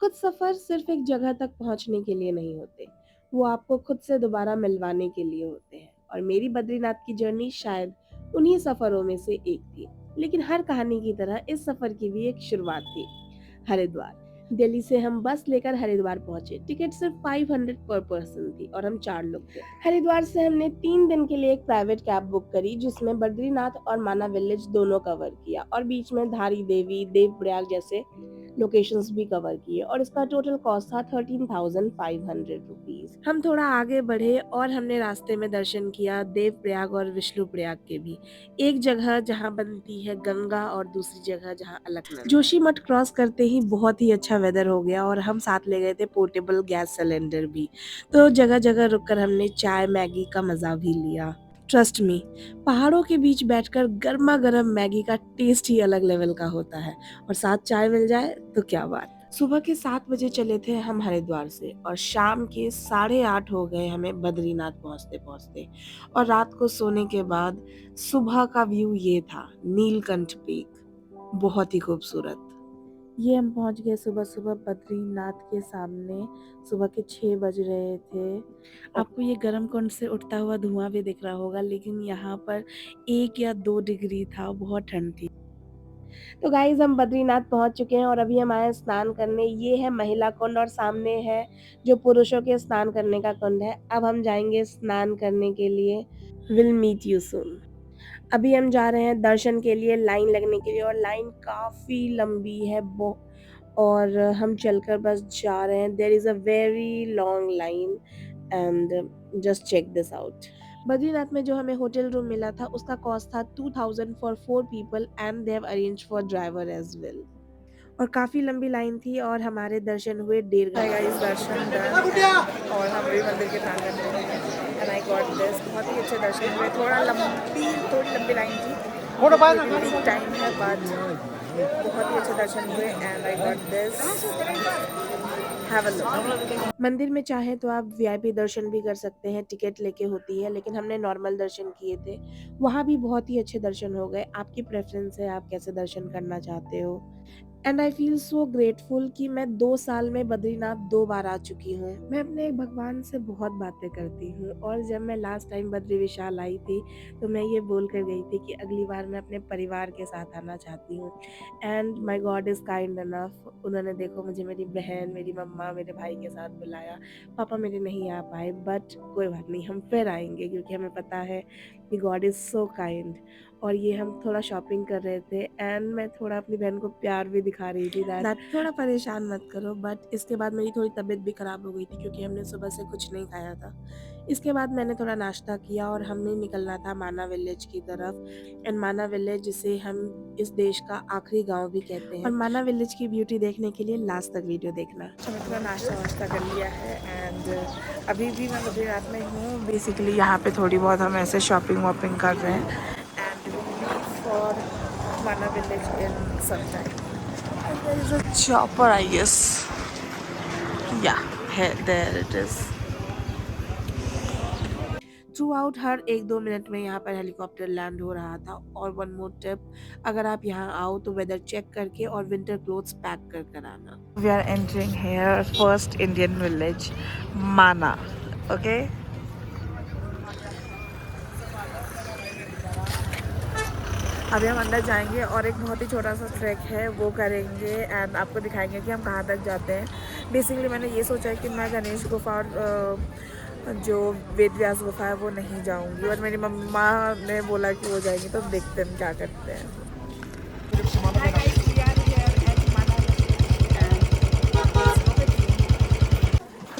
कुछ सफ़र सिर्फ एक जगह तक पहुंचने के लिए नहीं होते, वो आपको खुद से दोबारा मिलवाने के लिए होते हैं। और मेरी बद्रीनाथ की जर्नी शायद उन्हीं सफ़रों में से एक थी। लेकिन हर कहानी की तरह इस सफ़र की भी एक शुरुआत थी। हरिद्वार। दिल्ली से हम बस लेकर हरिद्वार पहुंचे। टिकट सिर्फ 500 पर पर्सन थी और हम 4 लोग थे। हरिद्वार से हमने 3 दिन के लिए एक प्राइवेट कैब बुक करी, जिसमें बद्रीनाथ और माना विलेज दोनों कवर किया और बीच में धारी देवी, देवप्रयाग जैसे लोकेशंस भी कवर किए। और इसका टोटल कॉस्ट था 13,500 रुपीज। हम थोड़ा आगे बढ़े और हमने रास्ते में दर्शन किया देवप्रयाग और विष्णुप्रयाग के भी। एक जगह जहाँ बनती है गंगा और दूसरी जगह जहाँ अलकनंदा। जोशीमठ क्रॉस करते ही बहुत ही अच्छा वेदर हो गया और हम साथ ले गए थे पोर्टेबल गैस सिलेंडर भी। तो जगह जगह रुककर हमने चाय मैगी का मजा भी लिया। ट्रस्ट मी, पहाड़ों के बीच बैठकर गर्मा गर्म मैगी का टेस्ट ही अलग लेवल का होता है, और साथ चाय मिल जाए तो क्या बात। सुबह के 7 बजे चले थे हम हरिद्वार से और शाम के 8:30 हो गए हमें बद्रीनाथ पहुंचते पहुंचते। और रात को सोने के बाद सुबह का व्यू ये था, नीलकंठ पीक, बहुत ही खूबसूरत। ये हम पहुंच गए सुबह सुबह बद्रीनाथ के सामने। सुबह के 6 बज रहे थे। आपको ये गर्म कुंड से उठता हुआ धुआं भी दिख रहा होगा, लेकिन यहाँ पर 1 या 2 डिग्री था, बहुत ठंड थी। तो गाइज हम बद्रीनाथ पहुंच चुके हैं और अभी हम आए हैं स्नान करने। ये है महिला कुंड और सामने है जो पुरुषों के स्नान करने का कुंड है। अब हम जाएंगे स्नान करने के लिए। Will meet you soon. अभी हम जा रहे हैं दर्शन के लिए, लाइन लगने के लिए, और लाइन काफ़ी लंबी है और हम चलकर बस जा रहे हैं। There is a very long line and just check this out. Badrinath में जो हमें होटल रूम मिला था उसका कॉस्ट था 2000 for 4 people and they have arranged for driver as well. और काफ़ी लंबी लाइन थी और हमारे दर्शन हुए 1.5 घंटे। गाइस दर्शन डन और हम भी मंदिर के प्रांगण में हैं एंड आई गॉट दिस। बहुत ही अच्छे दर्शन हुए। थोड़ी लंबी लाइन थी क्योंकि अभी पीक टाइम है, बट बहुत ही अच्छे दर्शन हुए and I got this. Have a look. मंदिर में चाहे तो आप वीआईपी दर्शन भी कर सकते हैं, टिकट लेके होती है, लेकिन हमने नॉर्मल दर्शन किए थे। वहाँ भी बहुत ही अच्छे दर्शन हो गए। आपकी प्रेफरेंस है, आप कैसे दर्शन करना चाहते हो। And I feel so grateful कि मैं 2 साल में बद्रीनाथ 2 बार आ चुकी हूँ। मैं अपने भगवान से बहुत बातें करती हूँ और जब मैं लास्ट टाइम बद्री विशाल आई थी तो मैं ये बोल कर गई थी कि अगली बार मैं अपने परिवार के साथ आना चाहती हूँ। And my God is kind enough. उन्होंने देखो मुझे मेरी बहन, मेरी मम्मा, मेरे भाई के साथ बुलाया। पापा मेरे नहीं आ पाए, बट कोई बात नहीं, हम फिर आएंगे क्योंकि हमें पता है कि गॉड इज़ सो काइंड। और ये हम थोड़ा शॉपिंग कर रहे थे एंड मैं थोड़ा अपनी बहन को प्यार भी दिखा रही थी दैट थोड़ा परेशान मत करो। बट इसके बाद मेरी थोड़ी तबीयत भी ख़राब हो गई थी क्योंकि हमने सुबह से कुछ नहीं खाया था। इसके बाद मैंने थोड़ा नाश्ता किया और हमें निकलना था माना विलेज की तरफ। एंड माना विलेज, जिसे हम इस देश का आखिरी गांव भी कहते हैं। और माना विलेज की ब्यूटी देखने के लिए लास्ट तक वीडियो देखना। मैंने थोड़ा नाश्ता वाश्ता कर लिया है एंड अभी भी मैं बद्रीनाथ में हूँ। बेसिकली यहाँ पे थोड़ी बहुत हम ऐसे शॉपिंग वॉपिंग कर रहे हैं and will leave for Mana village in some time. There is a chopper I guess, yeah है, there it is. Throughout हर 1-2 मिनट में यहाँ पर हेलीकॉप्टर लैंड हो रहा था। और वन मोर टिप, अगर आप यहाँ आओ तो वेदर चेक करके और विंटर क्लोथ्स पैक कर कर आना। We are entering here first Indian village Mana. Okay, अभी हम अंदर जाएंगे और एक बहुत ही छोटा सा ट्रैक है वो करेंगे एंड आपको दिखाएंगे कि हम कहाँ तक जाते हैं। बेसिकली मैंने ये सोचा है कि मैं गणेश गुफा और जो वेद व्यास गुफा है वो नहीं जाऊंगी, और मेरी मम्मा ने बोला कि वो जाएंगी, तो देखते हैं क्या करते हैं।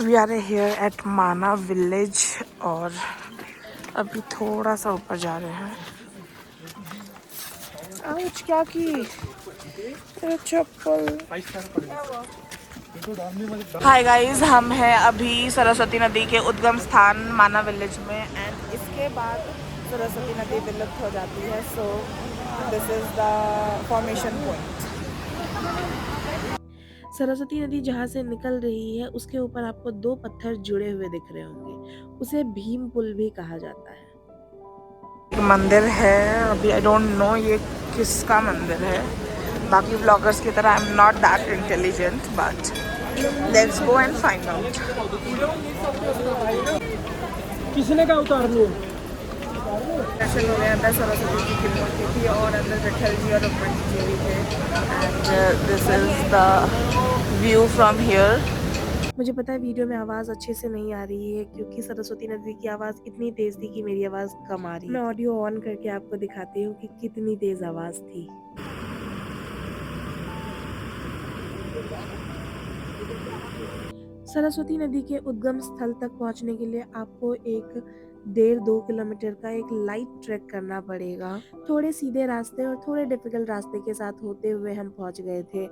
वी आर हेयर एट माना विलेज और अभी थोड़ा सा ऊपर जा रहे हैं। आउच, क्या की चप्पल। हाय गाइस, हम हैं अभी सरस्वती नदी के उद्गम स्थान माना विलेज में एंड इसके बाद सरस्वती नदी विलुप्त हो जाती है। So this is the formation point. Saraswati नदी जहाँ से निकल रही है उसके ऊपर आपको 2 पत्थर जुड़े हुए दिख रहे होंगे, उसे भीम पुल भी कहा जाता है। एक मंदिर है, अभी आई डोंट नो ये किसका मंदिर है। बाकी ब्लॉगर्स की तरह I am not that intelligent, but let's go and find out. किसने का उतारनी है? दर्शन हो गए, अंदर सरस्वती जी की मूर्ति थी और अंदर विठल जी और रुक्मणी जी भी थे। And this is the view from here. मुझे पता है वीडियो में आवाज़ अच्छे से नहीं आ रही है क्योंकि सरस्वती नदी की आवाज़ इतनी तेज़ थी कि मेरी आवाज़ कम आ रही है। मैं ऑडियो ऑन करके आपको दिखाती हूँ कि कितनी तेज़ आवाज़ थी। सरस्वती नदी के उद्गम स्थल तक पहुंचने के लिए आपको एक 1.5-2 किलोमीटर का एक लाइट ट्रैक करना पड़ेगा। थोड़े सीधे रास्ते और थोड़े डिफिकल्ट रास्ते के साथ होते हुए हम पहुंच गए थे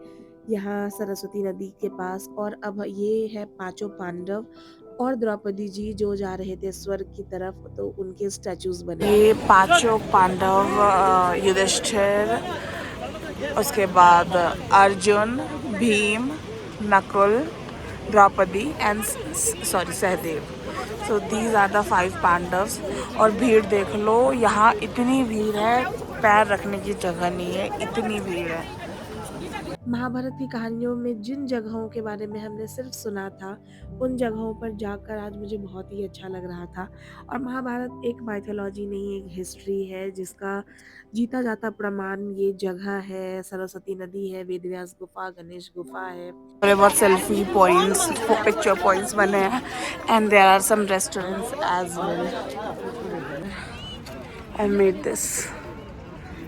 यहाँ सरस्वती नदी के पास। और अब ये है पांचों पांडव और द्रौपदी जी जो जा रहे थे स्वर्ग की तरफ, तो उनके स्टैचूज बने। ये पांचों पांडव युधिष्ठिर, उसके बाद Arjun, Bheem, Nakul, Draupadi and sorry Sahdev. So these are the 5 Pandavs. और भीड़ देख लो, यहाँ इतनी भीड़ है, पैर रखने की जगह नहीं है, इतनी भीड़ है। महाभारत की कहानियों में जिन जगहों के बारे में हमने सिर्फ सुना था, उन जगहों पर जाकर आज मुझे बहुत ही अच्छा लग रहा था। और महाभारत एक माइथोलॉजी नहीं, एक हिस्ट्री है जिसका जीता जाता प्रमाण ये जगह है। सरस्वती नदी है, वेदव्यास गुफा, गणेश गुफा है। थोड़े बहुत सेल्फी पॉइंट्स, पिक्चर पॉइंट्स बने हैं and there are some restaurants as well. I made this.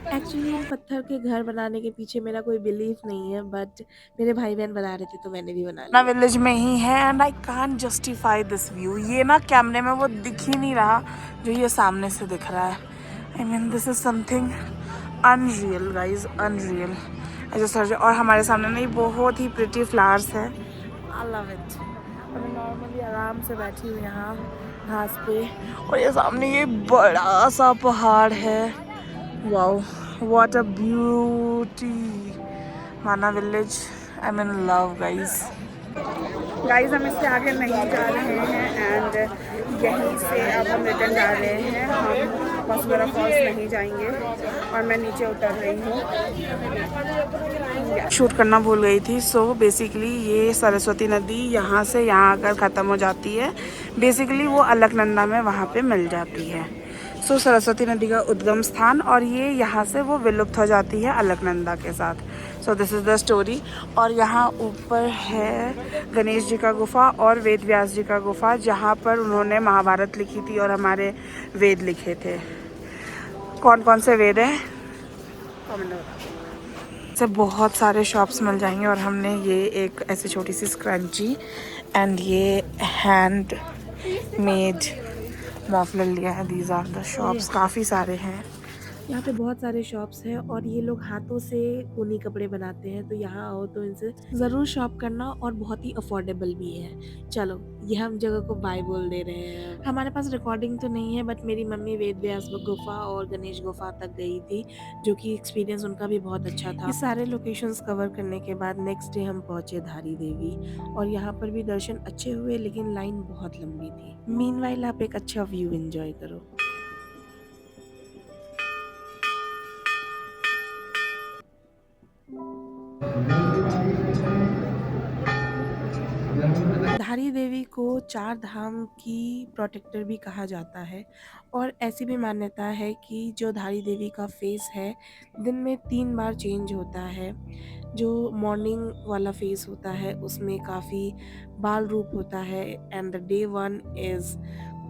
Actually इन पत्थर के घर बनाने के पीछे मेरा कोई बिलीफ नहीं है, बट मेरे भाई बहन बना रहे थे तो मैंने भी बना ना लिया। विलेज में ही है and I can't justify this view. ये ना कैमरे में वो दिख ही नहीं रहा जो ये सामने से दिख रहा है। I mean this is something unreal guys, unreal. और हमारे सामने ना ये बहुत ही प्रिटी फ्लावर्स है। I love it. और मैं नॉर्मली आराम से बैठी हूँ यहाँ घास पे, और ये सामने ये बड़ा सा पहाड़ है। Wow, what a beauty. Mana village, I am in love guys. Guys हम इससे आगे नहीं जा रहे हैं एंड यहीं से अब हम रिटर्न जा रहे हैं। हम बसवरा फॉल्स नहीं जाएंगे और मैं नीचे उतर रही हूँ। शूट करना भूल गई थी। सो बेसिकली ये सरस्वती नदी यहाँ से यहाँ आकर ख़त्म हो जाती है। बेसिकली वो अलकनंदा में वहाँ पे मिल जाती है। सो सरस्वती नदी का उद्गम स्थान, और ये यहाँ से वो विलुप्त हो जाती है अलकनंदा के साथ। So this is the story. और यहाँ ऊपर है गणेश जी का गुफा और वेद व्यास जी का गुफा, जहाँ पर उन्होंने महाभारत लिखी थी और हमारे वेद लिखे थे। कौन कौन से वेद हैं से बहुत सारे शॉप्स मिल जाएंगे। और हमने ये एक ऐसी छोटी सी स्क्रंची एंड ये हैंड मेड मफलर लिया है। दीज आर द शॉप्स, काफ़ी सारे हैं यहाँ पे। बहुत सारे शॉप्स हैं और ये लोग हाथों से ऊनी कपड़े बनाते हैं, तो यहाँ आओ तो इनसे ज़रूर शॉप करना, और बहुत ही अफोर्डेबल भी है। चलो ये हम जगह को बाय बोल दे रहे हैं। हमारे पास रिकॉर्डिंग तो नहीं है, बट मेरी मम्मी वेद व्यास गुफा और गणेश गुफा तक गई थी, जो कि एक्सपीरियंस उनका भी बहुत अच्छा था। ये सारे लोकेशंस कवर करने के बाद नेक्स्ट डे हम पहुँचे धारी देवी, और यहाँ पर भी दर्शन अच्छे हुए, लेकिन लाइन बहुत लंबी थी। मीनवाइल आप एक अच्छा व्यू एंजॉय करो। धारी देवी को 4 धाम की प्रोटेक्टर भी कहा जाता है, और ऐसी भी मान्यता है कि जो धारी देवी का फेस है दिन में 3 बार चेंज होता है। जो मॉर्निंग वाला फेस होता है उसमें काफ़ी बाल रूप होता है, and the day 1 is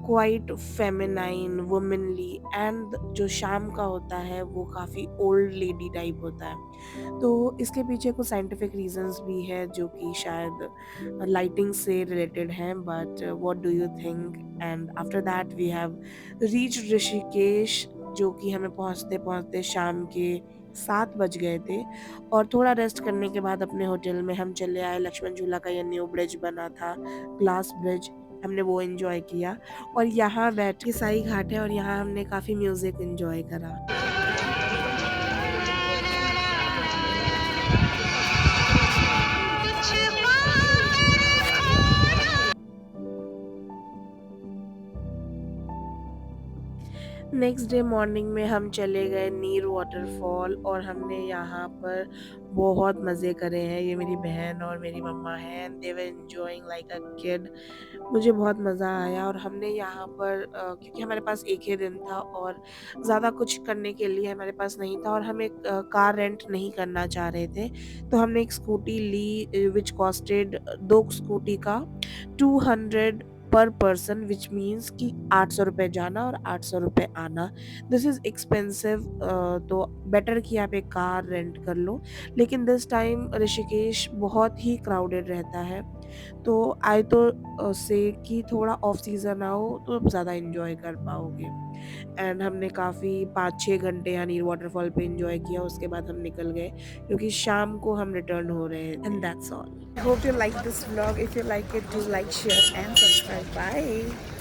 quite feminine womanly, एंड जो शाम का होता है वो काफ़ी ओल्ड लेडी टाइप होता है। तो इसके पीछे कुछ साइंटिफिक रीजंस भी है जो कि शायद लाइटिंग से रिलेटेड हैं, but what do you think. And after that we have reached Rishikesh, जो कि हमें पहुंचते पहुंचते शाम के 7 बज गए थे। और थोड़ा रेस्ट करने के बाद अपने होटल में हम चले आए। लक्ष्मण झूला का ये न्यू ब्रिज बना था, ग्लास ब्रिज, हमने वो एंजॉय किया। और यहाँ बैठ के साई घाट है और यहाँ हमने काफ़ी म्यूज़िक एंजॉय करा। नेक्स्ट डे मॉर्निंग में हम चले गए नीर वाटरफॉल और हमने यहाँ पर बहुत मज़े करे हैं। ये मेरी बहन और मेरी मम्मा हैं and they were enjoying like a kid. मुझे बहुत मज़ा आया और हमने यहाँ पर क्योंकि हमारे पास एक ही दिन था और ज़्यादा कुछ करने के लिए हमारे पास नहीं था और हम एक कार रेंट नहीं करना चाह रहे थे, तो हमने एक स्कूटी ली विच कॉस्टेड 2 स्कूटी का 200 पर पर्सन विच मीन्स कि 800 रुपये जाना और 800 रुपये आना। दिस इज़ एक्सपेंसिव, तो बेटर कि आप एक कार रेंट कर लो। लेकिन दिस टाइम ऋषिकेश बहुत ही क्राउडेड रहता है, तो आई तो से कि थोड़ा ऑफ सीज़न आओ तो आप ज़्यादा एन्जॉय कर पाओगे। एंड हमने काफ़ी 5-6 घंटे यहाँ नीर वाटरफॉल पे एन्जॉय किया, उसके बाद हम निकल गए क्योंकि शाम को हम रिटर्न हो रहे हैं and that's all. I hope you like this vlog. If you like it, do like, share and subscribe. Bye.